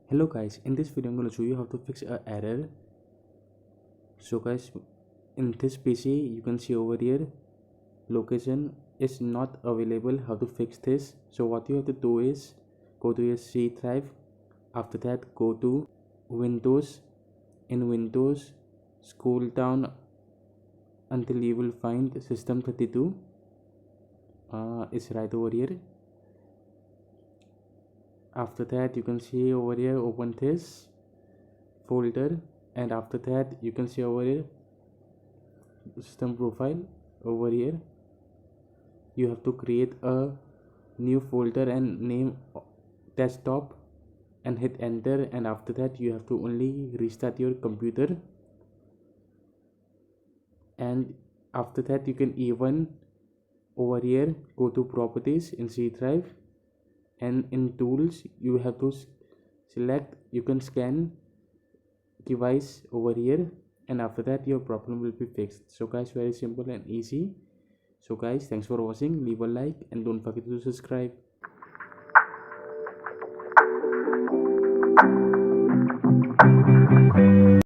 Hello guys, in this video I'm going to show you how to fix an error. So guys, in this PC you can see over here location is not available. How to fix this? So what you have to do is go to your C drive. After that go to Windows. In Windows scroll down until you will find System32. It's right over here. After that you can see over here, open this folder, and after that you can see over here system profile. Over here you have to create a new folder and name desktop and hit enter, and after that you have to only restart your computer. And after that you can even over here go to properties in C drive, and in tools you have to select, you can scan device over here, and after that your problem will be fixed. So guys, very simple and easy. So guys, thanks for watching. Leave a like and don't forget to subscribe.